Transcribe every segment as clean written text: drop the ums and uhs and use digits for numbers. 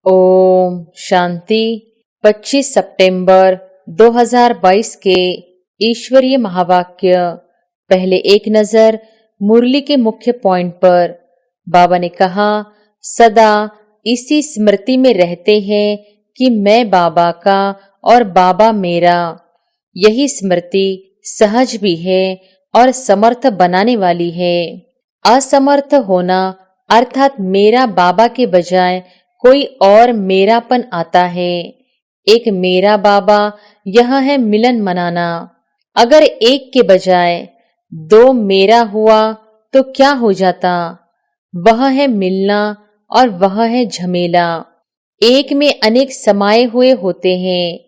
ओम शांति। 25 सितंबर 2022 के ईश्वरीय महावाक्य। पहले एक नजर मुरली के मुख्य पॉइंट पर। बाबा ने कहा, सदा इसी स्मृति में रहते हैं कि मैं बाबा का और बाबा मेरा। यही स्मृति सहज भी है और समर्थ बनाने वाली है। असमर्थ होना अर्थात मेरा बाबा के बजाय कोई और मेरापन आता है। एक मेरा बाबा यह है मिलन मनाना। अगर एक के बजाय दो मेरा हुआ तो क्या हो जाता? वह है मिलना और वह है झमेला। एक में अनेक समाये हुए होते हैं,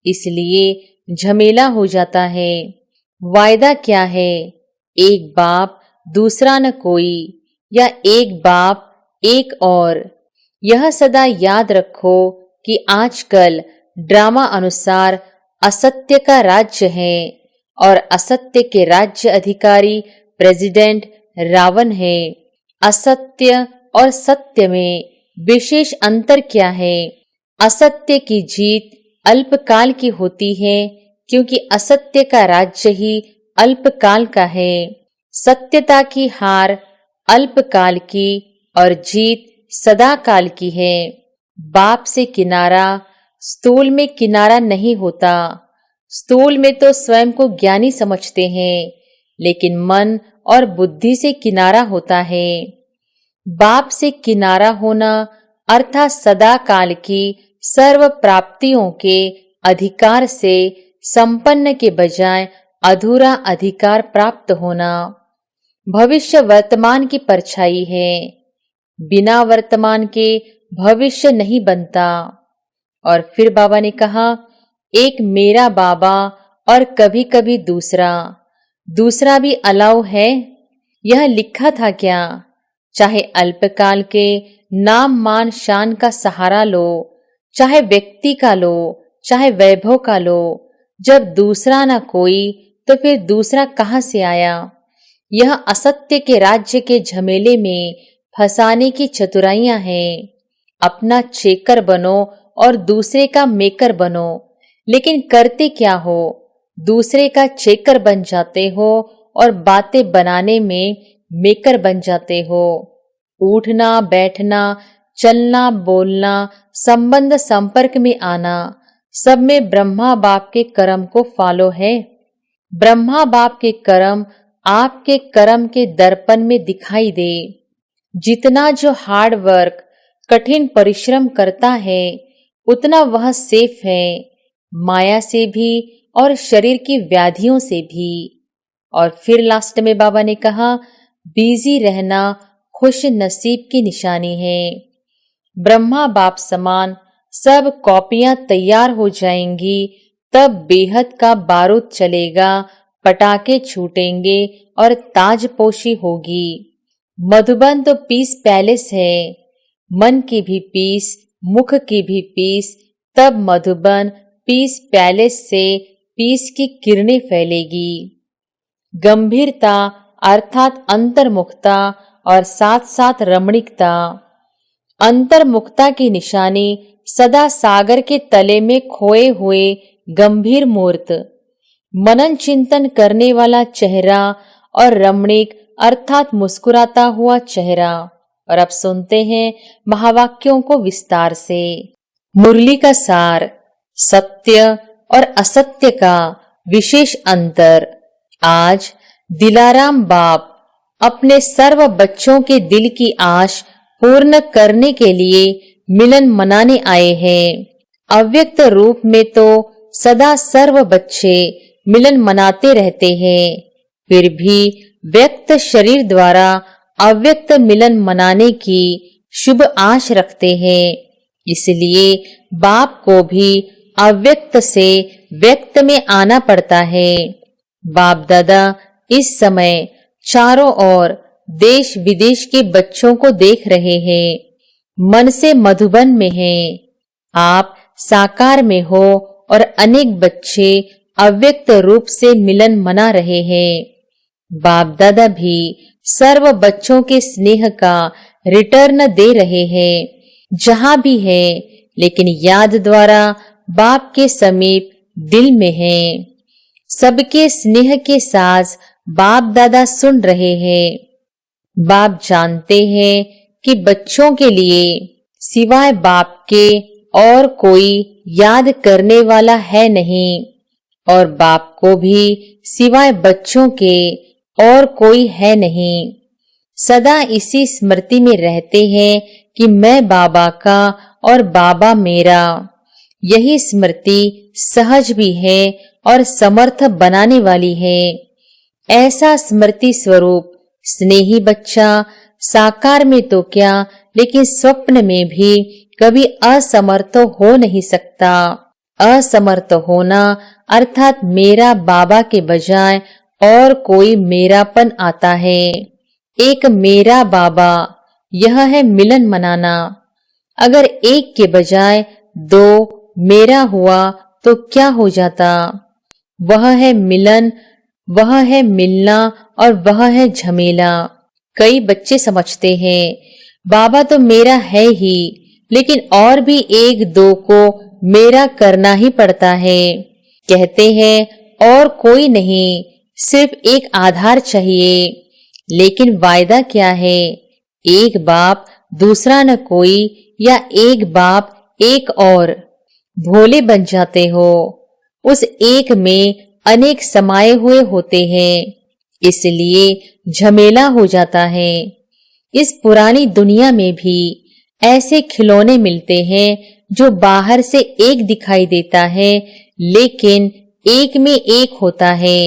इसलिए झमेला हो जाता है। वायदा क्या है? एक बाप दूसरा न कोई, या एक बाप एक और। यह सदा याद रखो कि आजकल ड्रामा अनुसार असत्य का राज्य है और असत्य के राज्य अधिकारी प्रेसिडेंट रावण है। असत्य और सत्य में विशेष अंतर क्या है? असत्य की जीत अल्पकाल की होती है, क्योंकि असत्य का राज्य ही अल्पकाल का है। सत्यता की हार अल्पकाल की और जीत सदा काल की है। बाप से किनारा स्थूल में किनारा नहीं होता। स्थूल में तो स्वयं को ज्ञानी समझते हैं, लेकिन मन और बुद्धि से किनारा होता है। बाप से किनारा होना अर्थात सदा काल की सर्व प्राप्तियों के अधिकार से संपन्न के बजाय अधूरा अधिकार प्राप्त होना। भविष्य वर्तमान की परछाई है। बिना वर्तमान के भविष्य नहीं बनता। और फिर बाबा ने कहा, एक मेरा बाबा और कभी कभी दूसरा भी अलाउ है। यह लिखा था क्या? चाहे अल्पकाल के नाम मान शान का सहारा लो, चाहे व्यक्ति का लो, चाहे वैभव का लो, जब दूसरा ना कोई तो फिर दूसरा कहाँ से आया? यह असत्य के राज्य के झमेले में फंसाने की चतुराइयां हैं। अपना चेकर बनो और दूसरे का मेकर बनो, लेकिन करते क्या हो? दूसरे का चेकर बन जाते हो और बातें बनाने में मेकर बन जाते हो। उठना बैठना, चलना बोलना, संबंध संपर्क में आना, सब में ब्रह्मा बाप के कर्म को फॉलो है। ब्रह्मा बाप के कर्म आपके कर्म के दर्पण में दिखाई दे। जितना जो हार्ड वर्क कठिन परिश्रम करता है, उतना वह सेफ है, माया से भी और शरीर की व्याधियों से भी। और फिर लास्ट में बाबा ने कहा, बिजी रहना खुश नसीब की निशानी है। ब्रह्मा बाप समान सब कॉपियां तैयार हो जाएंगी, तब बेहद का बारूद चलेगा, पटाखे छूटेंगे और ताजपोशी होगी। मधुबन तो पीस पैलेस है। मन की भी पीस, मुख की भी पीस, तब मधुबन पीस पैलेस से पीस की किरणें फैलेगी। गंभीरता अर्थात अंतर्मुखता और साथ साथ रमणीकता। अंतर्मुखता की निशानी सदा सागर के तले में खोए हुए गंभीर मूर्त, मनन चिंतन करने वाला चेहरा और रमणीक अर्थात मुस्कुराता हुआ चेहरा। और अब सुनते हैं महावाक्यों को विस्तार से। मुरली का सार, सत्य और असत्य का विशेष अंतर। आज दिलाराम बाप अपने सर्व बच्चों के दिल की आश पूर्ण करने के लिए मिलन मनाने आए हैं। अव्यक्त रूप में तो सदा सर्व बच्चे मिलन मनाते रहते हैं, फिर भी व्यक्त शरीर द्वारा अव्यक्त मिलन मनाने की शुभ आश रखते हैं। इसलिए बाप को भी अव्यक्त से व्यक्त में आना पड़ता है। बाप दादा इस समय चारों ओर देश विदेश के बच्चों को देख रहे हैं। मन से मधुबन में हैं। आप साकार में हो और अनेक बच्चे अव्यक्त रूप से मिलन मना रहे हैं। बाप दादा भी सर्व बच्चों के स्नेह का रिटर्न दे रहे हैं। जहां भी है, लेकिन याद द्वारा बाप के समीप दिल में है। सबके स्नेह के साज बाप दादा सुन रहे हैं। बाप जानते हैं कि बच्चों के लिए सिवाय बाप के और कोई याद करने वाला है नहीं, और बाप को भी सिवाय बच्चों के और कोई है नहीं। सदा इसी स्मृति में रहते हैं कि मैं बाबा का और बाबा मेरा। यही स्मृति सहज भी है और समर्थ बनाने वाली है। ऐसा स्मृति स्वरूप स्नेही बच्चा साकार में तो क्या, लेकिन स्वप्न में भी कभी असमर्थ हो नहीं सकता। असमर्थ होना अर्थात मेरा बाबा के बजाय और कोई मेरापन आता है। एक मेरा बाबा, यह है मिलन मनाना। अगर एक के बजाय दो मेरा हुआ तो क्या हो जाता? वह है मिलन, वह है मिलना, और वह है झमेला। कई बच्चे समझते हैं बाबा तो मेरा है ही, लेकिन और भी एक दो को मेरा करना ही पड़ता है। कहते हैं और कोई नहीं, सिर्फ एक आधार चाहिए। लेकिन वायदा क्या है? एक बाप दूसरा न कोई, या एक बाप एक और। भोले बन जाते हो। उस एक में अनेक समाये हुए होते हैं, इसलिए झमेला हो जाता है। इस पुरानी दुनिया में भी ऐसे खिलौने मिलते हैं जो बाहर से एक दिखाई देता है, लेकिन एक में एक होता है।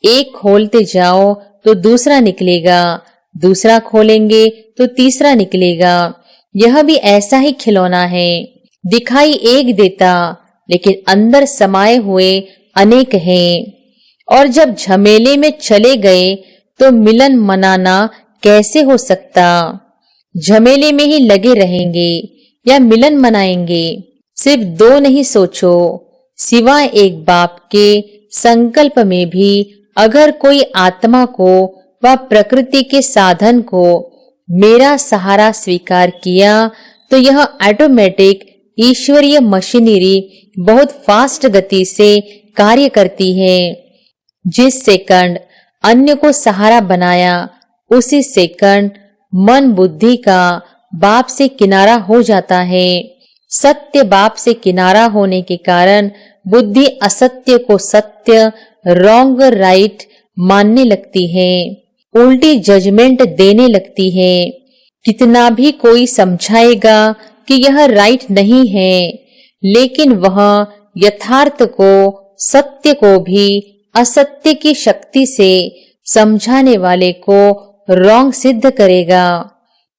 एक खोलते जाओ तो दूसरा निकलेगा, दूसरा खोलेंगे तो तीसरा निकलेगा। यह भी ऐसा ही खिलौना है। दिखाई एक देता, लेकिन अंदर समाये हुए अनेक हैं। और जब झमेले में चले गए तो मिलन मनाना कैसे हो सकता? झमेले में ही लगे रहेंगे या मिलन मनाएंगे? सिर्फ दो नहीं सोचो, सिवाय एक बाप के संकल्प में भी अगर कोई आत्मा को व प्रकृति के साधन को मेरा सहारा स्वीकार किया तो यह ऑटोमेटिक ईश्वरीय मशीनरी बहुत फास्ट गति से कार्य करती है। जिस सेकंड अन्य को सहारा बनाया, उसी सेकंड मन बुद्धि का बाप से किनारा हो जाता है। सत्य बाप से किनारा होने के कारण बुद्धि असत्य को सत्य, रॉन्ग राइट मानने लगती है, उल्टी जजमेंट देने लगती है। कितना भी कोई समझाएगा कि यह राइट नहीं है, लेकिन वह यथार्थ को, सत्य को भी असत्य की शक्ति से समझाने वाले को रॉन्ग सिद्ध करेगा।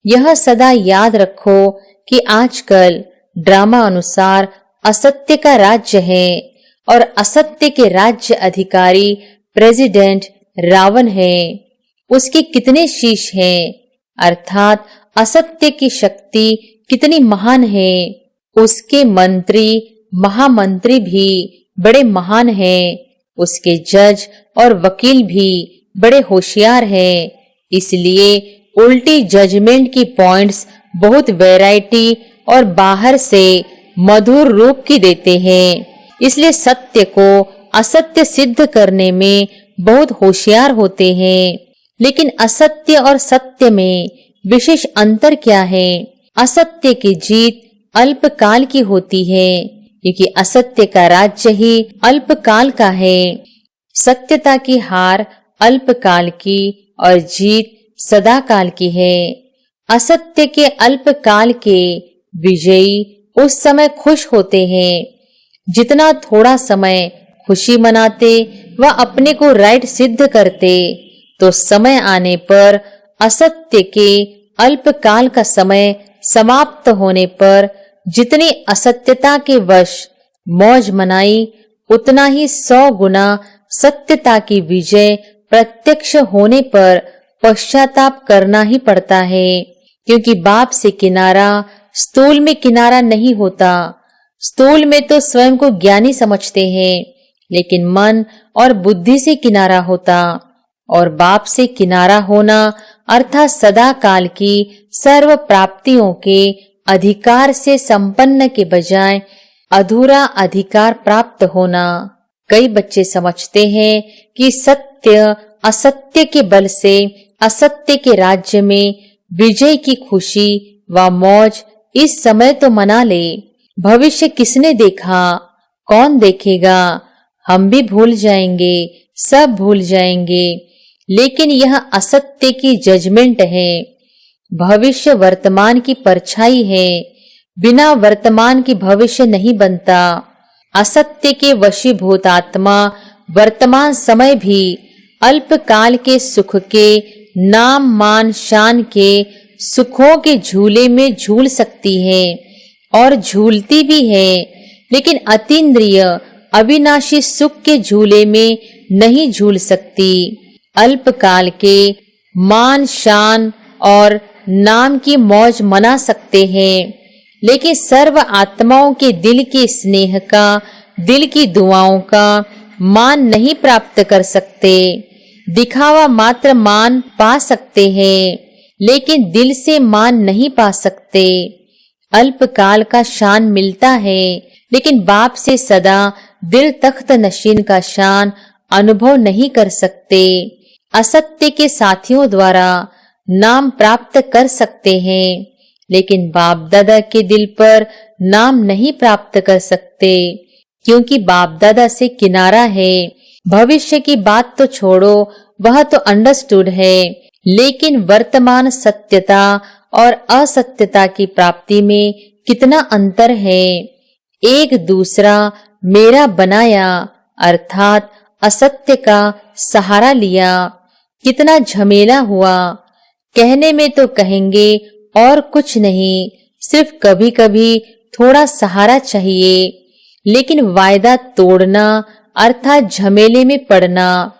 यह सदा याद रखो कि आजकल ड्रामा अनुसार असत्य का राज्य है और असत्य के राज्य अधिकारी प्रेसिडेंट रावण है। उसके कितने शीश हैं, अर्थात असत्य की शक्ति कितनी महान है। उसके मंत्री महामंत्री भी बड़े महान हैं। उसके जज और वकील भी बड़े होशियार हैं। इसलिए उल्टी जजमेंट की पॉइंट्स बहुत वैरायटी और बाहर से मधुर रूप की देते हैं। इसलिए सत्य को असत्य सिद्ध करने में बहुत होशियार होते हैं। लेकिन असत्य और सत्य में विशेष अंतर क्या है? असत्य की जीत अल्पकाल की होती है, क्योंकि असत्य का राज्य ही अल्पकाल का है। सत्यता की हार अल्पकाल की और जीत सदा काल की है। असत्य के अल्पकाल के विजयी उस समय खुश होते हैं जितना थोड़ा समय खुशी मनाते व अपने को राइट सिद्ध करते, तो समय आने पर असत्य के अल्पकाल का समय समाप्त होने पर जितनी असत्यता के वश मौज मनाई, उतना ही 100 गुना सत्यता की विजय प्रत्यक्ष होने पर पश्चाताप करना ही पड़ता है। क्योंकि बाप से किनारा स्थूल में किनारा नहीं होता। स्थूल में तो स्वयं को ज्ञानी समझते हैं, लेकिन मन और बुद्धि से किनारा होता। और बाप से किनारा होना अर्थात सदा काल की सर्व प्राप्तियों के अधिकार से संपन्न के बजाय अधूरा अधिकार प्राप्त होना। कई बच्चे समझते हैं कि सत्य असत्य के बल से असत्य के राज्य में विजय की खुशी व मौज इस समय तो मना ले, भविष्य किसने देखा, कौन देखेगा, हम भी भूल जाएंगे, सब भूल जाएंगे। लेकिन यह असत्य की जजमेंट है। भविष्य वर्तमान की परछाई है, बिना वर्तमान की भविष्य नहीं बनता। असत्य के वशीभूत आत्मा वर्तमान समय भी अल्पकाल के सुख के, नाम मान शान के सुखों के झूले में झूल सकती है और झूलती भी है, लेकिन अतीन्द्रिय अविनाशी सुख के झूले में नहीं झूल सकती। अल्पकाल के मान शान और नाम की मौज मना सकते हैं, लेकिन सर्व आत्माओं के दिल के स्नेह का, दिल की दुआओं का मान नहीं प्राप्त कर सकते। दिखावा मात्र मान पा सकते हैं, लेकिन दिल से मान नहीं पा सकते। अल्पकाल का शान मिलता है, लेकिन बाप से सदा दिल तख्त नशीन का शान अनुभव नहीं कर सकते। असत्य के साथियों द्वारा नाम प्राप्त कर सकते हैं, लेकिन बाप दादा के दिल पर नाम नहीं प्राप्त कर सकते, क्योंकि बाप दादा से किनारा है। भविष्य की बात तो छोड़ो, वह तो अंडरस्टूड है, लेकिन वर्तमान सत्यता और असत्यता की प्राप्ति में कितना अंतर है। एक दूसरा मेरा बनाया अर्थात असत्य का सहारा लिया, कितना झमेला हुआ। कहने में तो कहेंगे और कुछ नहीं, सिर्फ कभी कभी थोड़ा सहारा चाहिए, लेकिन वायदा तोड़ना अर्थात झमेले में पड़ना,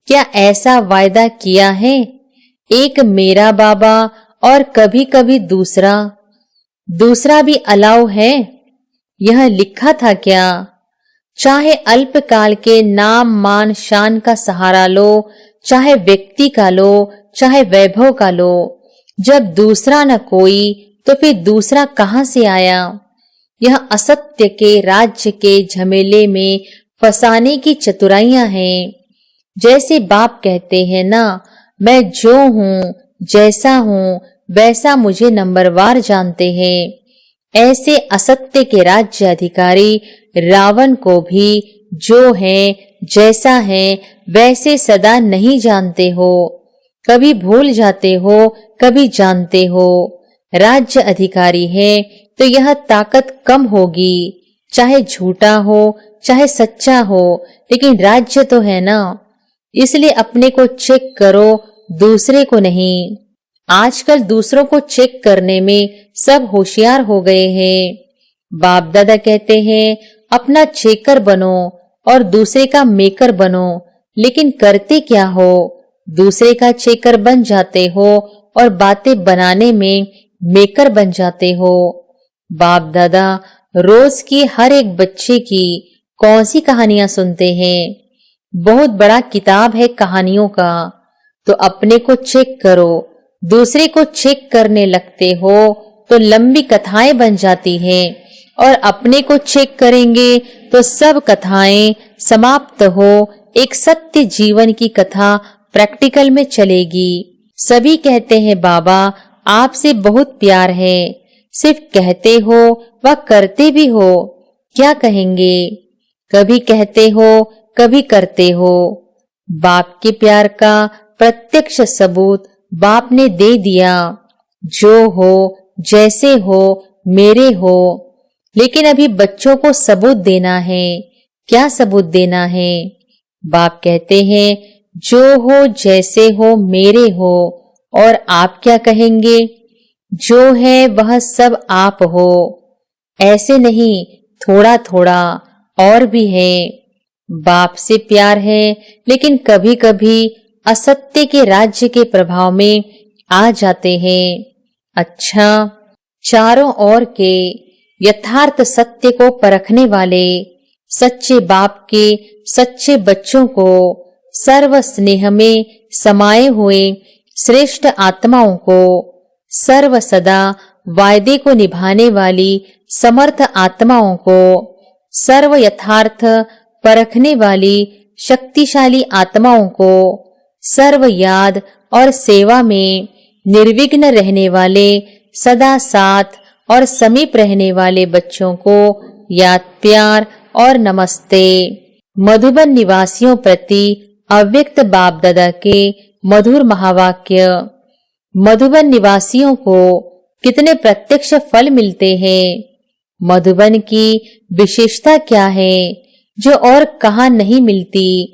क्या ऐसा वायदा किया है? एक मेरा बाबा और कभी कभी दूसरा भी अलाउ है, यह लिखा था क्या? चाहे अल्पकाल के नाम मान शान का सहारा लो, चाहे व्यक्ति का लो, चाहे वैभव का लो, जब दूसरा न कोई तो फिर दूसरा कहां से आया? यह असत्य के राज्य के झमेले में फंसाने की चतुराइयां हैं। जैसे बाप कहते हैं ना, मैं जो हूँ, जैसा हूँ, वैसा मुझे नंबरवार जानते हैं। ऐसे असत्य के राज्य अधिकारी रावण को भी जो है, जैसा है, वैसे सदा नहीं जानते हो। कभी भूल जाते हो, कभी जानते हो। राज्य अधिकारी है तो यह ताकत कम होगी, चाहे झूठा हो चाहे सच्चा हो, लेकिन राज्य तो है ना। इसलिए अपने को चेक करो, दूसरे को नहीं। आजकल दूसरों को चेक करने में सब होशियार हो गए हैं। बाप दादा कहते हैं अपना चेकर बनो और दूसरे का मेकर बनो, लेकिन करते क्या हो? दूसरे का चेकर बन जाते हो और बातें बनाने में मेकर बन जाते हो। बाप दादा रोज की हर एक बच्चे की कौन सी कहानियां सुनते हैं? बहुत बड़ा किताब है कहानियों का। तो अपने को चेक करो, दूसरे को चेक करने लगते हो तो लंबी कथाएं बन जाती हैं, और अपने को चेक करेंगे तो सब कथाएं समाप्त हो, एक सत्य जीवन की कथा प्रैक्टिकल में चलेगी। सभी कहते हैं बाबा आपसे बहुत प्यार है, सिर्फ कहते हो व करते भी हो, क्या कहेंगे? कभी कहते हो कभी करते हो। बाप के प्यार का प्रत्यक्ष सबूत बाप ने दे दिया। जो हो, जैसे हो, मेरे हो। लेकिन अभी बच्चों को सबूत देना है। क्या सबूत देना है? बाप कहते हैं जो हो, जैसे हो, मेरे हो। और आप क्या कहेंगे? जो है वह सब आप हो। ऐसे नहीं, थोड़ा थोड़ा और भी है। बाप से प्यार है, लेकिन कभी कभी असत्य के राज्य के प्रभाव में आ जाते हैं। अच्छा, चारों ओर के यथार्थ सत्य को परखने वाले सच्चे बाप के सच्चे बच्चों को, सर्व स्नेह में समाये हुए श्रेष्ठ आत्माओं को सर्व सदा वायदे को निभाने वाली समर्थ आत्माओं को, सर्व यथार्थ परखने वाली शक्तिशाली आत्माओं को, सर्व याद और सेवा में निर्विघ्न रहने वाले, सदा साथ और समीप रहने वाले बच्चों को याद प्यार और नमस्ते। मधुबन निवासियों प्रति अव्यक्त बाप दादा के मधुर महावाक्य। मधुबन निवासियों को कितने प्रत्यक्ष फल मिलते हैं? मधुबन की विशेषता क्या है जो और कहाँ नहीं मिलती?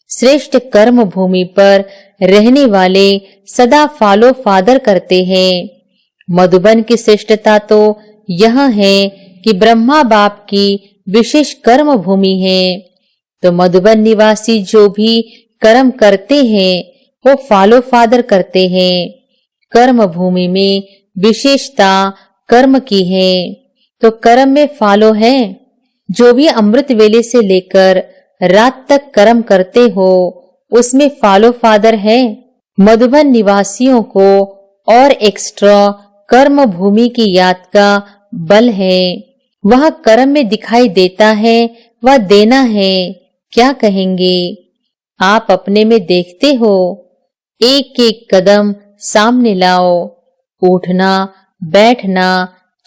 श्रेष्ठ कर्म भूमि पर रहने वाले सदा फॉलो फादर करते हैं। मधुबन की श्रेष्ठता तो यह है कि ब्रह्मा बाप की विशेष कर्म भूमि है। तो मधुबन निवासी जो भी कर्म करते हैं वो फॉलो फादर करते हैं। कर्म भूमि में विशेषता कर्म की है, तो कर्म में फॉलो है। जो भी अमृत वेले से लेकर रात तक कर्म करते हो उसमें फॉलो फादर है। मधुबन निवासियों को और एक्स्ट्रा कर्म भूमि की याद का बल है। वह कर्म में दिखाई देता है, वह देना है। क्या कहेंगे? आप अपने में देखते हो। एक एक कदम सामने लाओ। उठना, बैठना,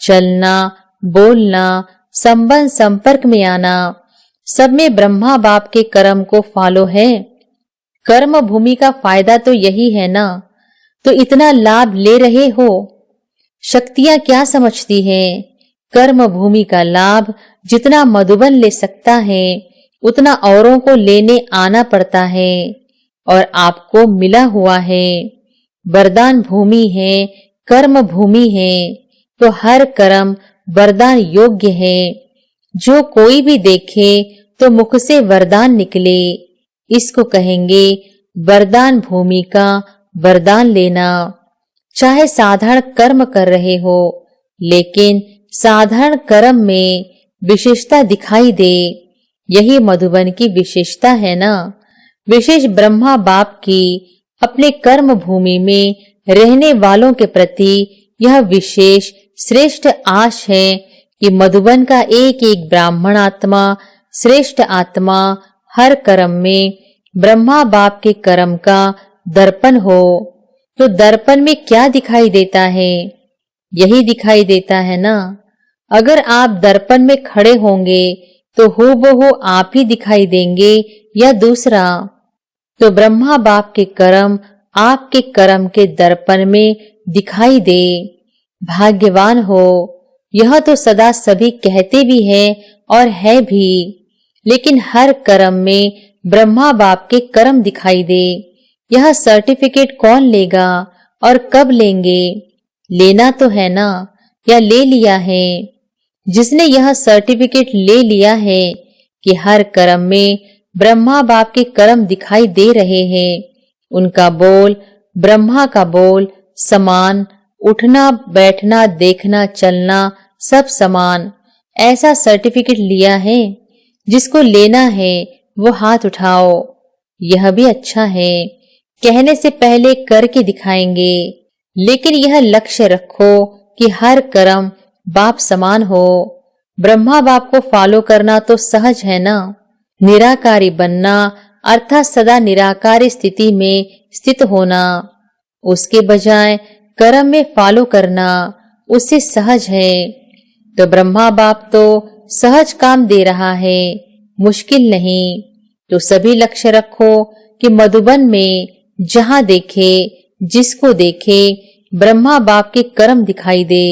चलना, बोलना, संबंध संपर्क में आना, सब में ब्रह्मा बाप के कर्म को फॉलो है। कर्म भूमि का फायदा तो यही है ना, तो इतना लाभ ले रहे हो। शक्तियां क्या समझती हैं? कर्म भूमि का लाभ जितना मधुबन ले सकता है उतना औरों को लेने आना पड़ता है, और आपको मिला हुआ है। वरदान भूमि है, कर्म भूमि है, तो हर कर्म वरदान योग्य है। जो कोई भी देखे तो मुख से वरदान निकले, इसको कहेंगे वरदान भूमि का वरदान लेना। चाहे साधारण कर्म कर रहे हो, लेकिन साधारण कर्म में विशेषता दिखाई दे, यही मधुबन की विशेषता है ना। विशेष ब्रह्मा बाप की अपने कर्म भूमि में रहने वालों के प्रति यह विशेष श्रेष्ठ आश है कि मधुबन का एक एक ब्राह्मण आत्मा, श्रेष्ठ आत्मा हर कर्म में ब्रह्मा बाप के कर्म का दर्पण हो। तो दर्पण में क्या दिखाई देता है? यही दिखाई देता है ना। अगर आप दर्पण में खड़े होंगे तो हूबहू आप ही दिखाई देंगे या दूसरा। तो ब्रह्मा बाप के कर्म आपके कर्म के दर्पण में दिखाई दे। भाग्यवान हो। यह तो सदा सभी कहते भी हैं और है भी, लेकिन हर कर्म में ब्रह्मा बाप के कर्म दिखाई दे। यह सर्टिफिकेट कौन लेगा और कब लेंगे? लेना तो है ना, या ले लिया है? जिसने यह सर्टिफिकेट ले लिया है कि हर कर्म में ब्रह्मा बाप के कर्म दिखाई दे रहे हैं, उनका बोल ब्रह्मा का बोल समान, उठना, बैठना, देखना, चलना सब समान, ऐसा सर्टिफिकेट लिया है। जिसको लेना है वो हाथ उठाओ। यह भी अच्छा है। कहने से पहले करके दिखाएंगे, लेकिन यह लक्ष्य रखो कि हर कर्म बाप समान हो। ब्रह्मा बाप को फॉलो करना तो सहज है ना। निराकारी बनना अर्थात सदा निराकारी स्थिति में स्थित होना, उसके बजाय कर्म में फॉलो करना उससे सहज है। तो ब्रह्मा बाप तो सहज काम दे रहा है, मुश्किल नहीं। तो सभी लक्ष्य रखो कि मधुबन में जहां देखे, जिसको देखे, ब्रह्मा बाप के कर्म दिखाई दे।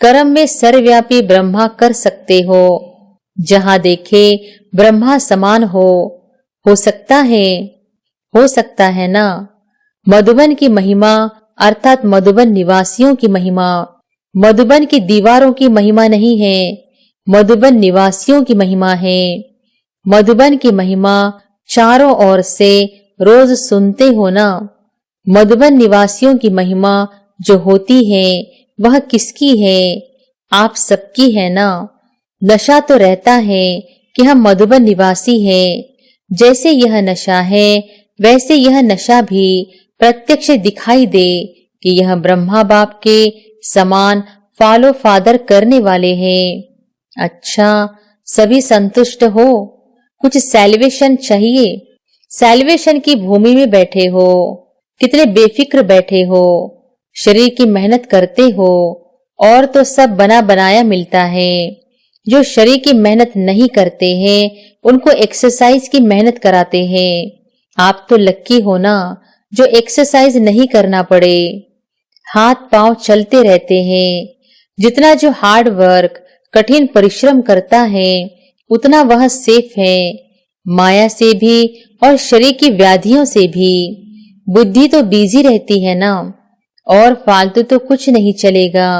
कर्म में सर्वव्यापी ब्रह्मा कर सकते हो। जहां देखे ब्रह्मा समान हो सकता है, हो सकता है ना। मधुबन की महिमा अर्थात मधुबन निवासियों की महिमा, मधुबन की दीवारों की महिमा नहीं है, मधुबन निवासियों की महिमा है। मधुबन की महिमा चारों ओर से रोज सुनते हो ना। मधुबन निवासियों की महिमा जो होती है वह किसकी है? आप सबकी है ना। नशा तो रहता है कि हम मधुबन निवासी हैं। जैसे यह नशा है वैसे यह नशा भी प्रत्यक्ष दिखाई दे कि यह ब्रह्मा बाप के समान फॉलो फादर करने वाले हैं। अच्छा, सभी संतुष्ट हो? कुछ सेलिब्रेशन चाहिए? सेलिब्रेशन की भूमि में बैठे हो, कितने बेफिक्र बैठे हो, शरीर की मेहनत करते हो और तो सब बना बनाया मिलता है। जो शरीर की मेहनत नहीं करते हैं उनको एक्सरसाइज की मेहनत कराते हैं। आप तो लक्की हो ना जो एक्सरसाइज नहीं करना पड़े, हाथ पांव चलते रहते हैं। जितना जो हार्ड वर्क कठिन परिश्रम करता है उतना वह सेफ है, माया से भी और शरीर की व्याधियों से भी। बुद्धि तो बिजी रहती है ना, और फालतू तो कुछ नहीं चलेगा।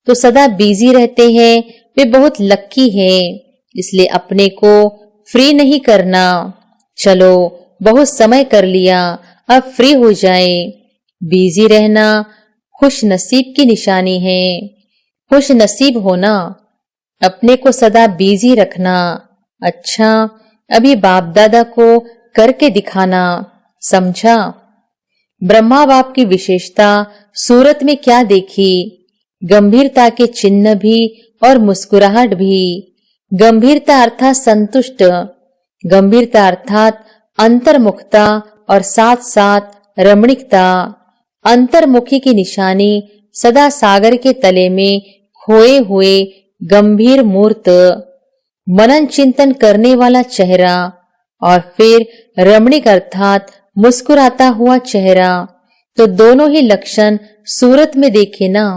तो सदा बिजी रहते हैं वे बहुत लक्की है। इसलिए अपने को फ्री नहीं करना। चलो बहुत समय कर लिया, अब फ्री हो जाए। बिजी रहना खुश नसीब की निशानी है। खुश नसीब होना, अपने को सदा बिजी रखना। अच्छा, अभी बाप दादा को करके दिखाना, समझा? ब्रह्मा बाप की विशेषता सूरत में क्या देखी? गंभीरता के चिन्ह भी और मुस्कुराहट भी। गंभीरता अर्थात संतुष्ट, गंभीरता अर्थात अंतर्मुखता और साथ साथ रमणीकता। अंतर्मुखी की निशानी सदा सागर के तले में खोए हुए गंभीर मूर्त, मनन चिंतन करने वाला चेहरा, और फिर रमणीक अर्थात मुस्कुराता हुआ चेहरा। तो दोनों ही लक्षण सूरत में देखे ना।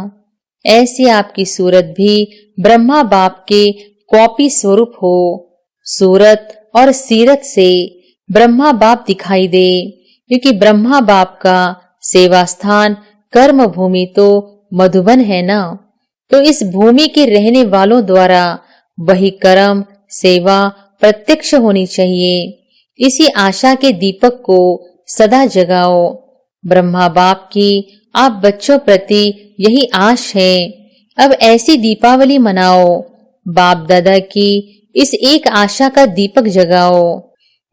ऐसी आपकी सूरत भी ब्रह्मा बाप के कॉपी स्वरूप हो। सूरत और सीरत से ब्रह्मा बाप दिखाई दे, क्योंकि ब्रह्मा बाप का सेवा स्थान कर्म भूमि तो मधुबन है ना। तो इस भूमि के रहने वालों द्वारा वही कर्म सेवा प्रत्यक्ष होनी चाहिए। इसी आशा के दीपक को सदा जगाओ। ब्रह्मा बाप की आप बच्चों प्रति यही आश है। अब ऐसी दीपावली मनाओ, बाप दादा की इस एक आशा का दीपक जगाओ।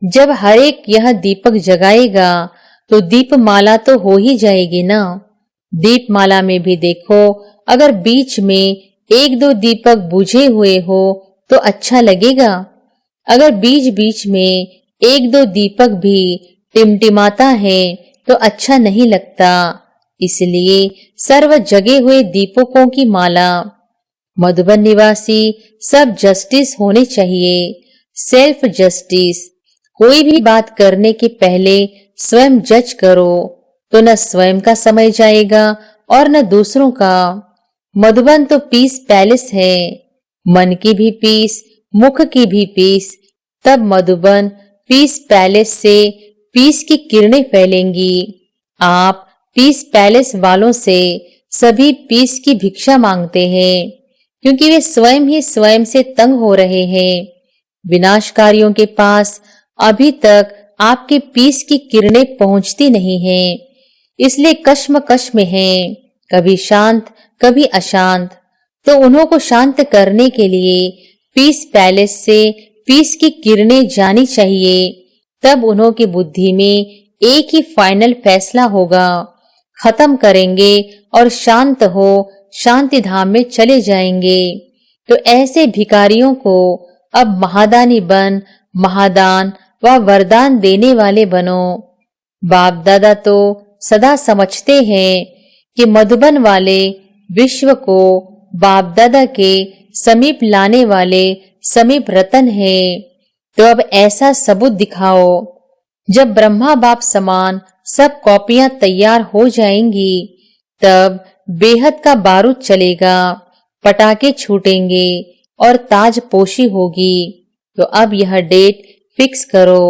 जब हर एक यह दीपक जगाएगा तो दीपमाला तो हो ही जाएगी ना। दीपमाला में भी देखो, अगर बीच में एक दो दीपक बुझे हुए हो तो अच्छा लगेगा। अगर बीच बीच में एक दो दीपक भी टिमटिमाता है तो अच्छा नहीं लगता। इसलिए सर्व जगे हुए दीपकों की माला। मधुबन निवासी सब जस्टिस होने चाहिए, सेल्फ जस्टिस। कोई भी बात करने के पहले स्वयं जज करो, तो न स्वयं का समय जाएगा और न दूसरों का। मधुबन तो पीस पैलेस है, मन की भी पीस, मुख की भी पीस। तब मधुबन पीस पैलेस से पीस की किरणें फैलेंगी। आप पीस पैलेस वालों से सभी पीस की भिक्षा मांगते हैं, क्योंकि वे स्वयं ही स्वयं से तंग हो रहे हैं। विनाशकारियों के पास अभी तक आपके पीस की किरणें पहुंचती नहीं हैं, इसलिए कश्मकश में हैं, कभी शांत कभी अशांत। तो उन्हों को शांत करने के लिए पीस पैलेस से पीस की किरणें जानी चाहिए। तब उन्हों की बुद्धि में एक ही फाइनल फैसला होगा, खत्म करेंगे और शांत हो शांति धाम में चले जाएंगे। तो ऐसे भिखारियों को अब महादानी बन महादान व वरदान देने वाले बनो। बाप दादा तो सदा समझते हैं कि मधुबन वाले विश्व को बाप दादा के समीप लाने वाले समीप रतन है। तो अब ऐसा सबूत दिखाओ। जब ब्रह्मा बाप समान सब कॉपियां तैयार हो जाएंगी तब बेहद का बारूद चलेगा, पटाखे छूटेंगे और ताजपोशी होगी। तो अब यह डेट फिक्स करो।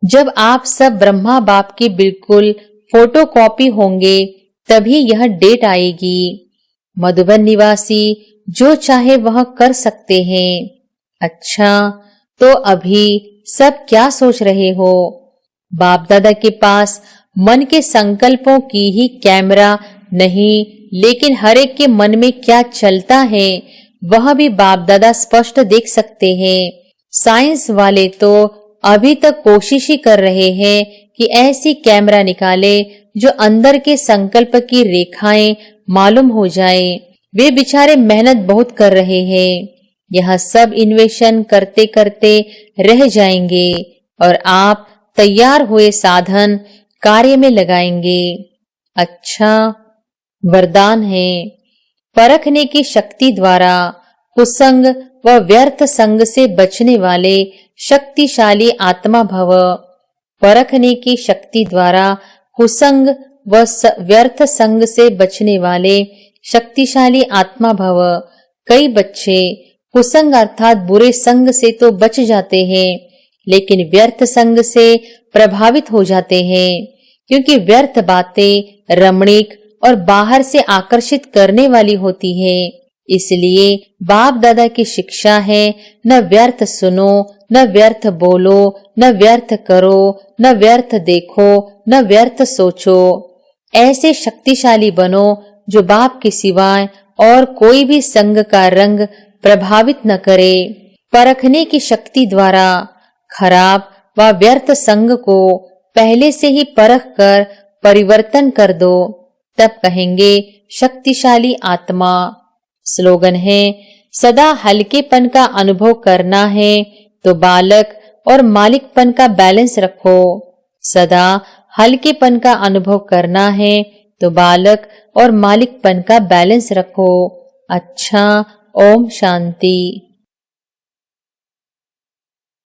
जब आप सब ब्रह्मा बाप की बिल्कुल फोटोकॉपी होंगे तभी यह डेट आएगी। मधुबन निवासी जो चाहे वह कर सकते हैं। अच्छा, तो अभी सब क्या सोच रहे हो? बाप दादा के पास मन के संकल्पों की ही कैमरा नहीं, लेकिन हर एक के मन में क्या चलता है वह भी बाप दादा स्पष्ट देख सकते हैं। साइंस वाले तो अभी तक कोशिश ही कर रहे हैं कि ऐसी कैमरा निकाले जो अंदर के संकल्प की रेखाएं मालूम हो जाए, वे बेचारे मेहनत बहुत कर रहे हैं। यह सब इन्वेशन करते करते रह जाएंगे और आप तैयार हुए साधन कार्य में लगाएंगे। अच्छा वरदान है, परखने की शक्ति द्वारा कुसंग व व्यर्थ संग से बचने वाले शक्तिशाली आत्मा भव। परखने की शक्ति द्वारा कुसंग व व्यर्थ संग से बचने वाले शक्तिशाली आत्मा भव। कई बच्चे कुसंग अर्थात बुरे संग से तो बच जाते हैं, लेकिन व्यर्थ संग से प्रभावित हो जाते हैं, क्योंकि व्यर्थ बातें रमणीक और बाहर से आकर्षित करने वाली होती है। इसलिए बाप दादा की शिक्षा है, न व्यर्थ सुनो, न व्यर्थ बोलो, न व्यर्थ करो, न व्यर्थ देखो, न व्यर्थ सोचो। ऐसे शक्तिशाली बनो जो बाप के सिवाय और कोई भी संग का रंग प्रभावित न करे। परखने की शक्ति द्वारा खराब व व्यर्थ संग को पहले से ही परख कर परिवर्तन कर दो, तब कहेंगे शक्तिशाली आत्मा। स्लोगन है, सदा हल्केपन का अनुभव करना है तो बालक और मालिकपन का बैलेंस रखो। सदा हल्केपन का अनुभव करना है तो बालक और मालिकपन का बैलेंस रखो। अच्छा, ओम शांति।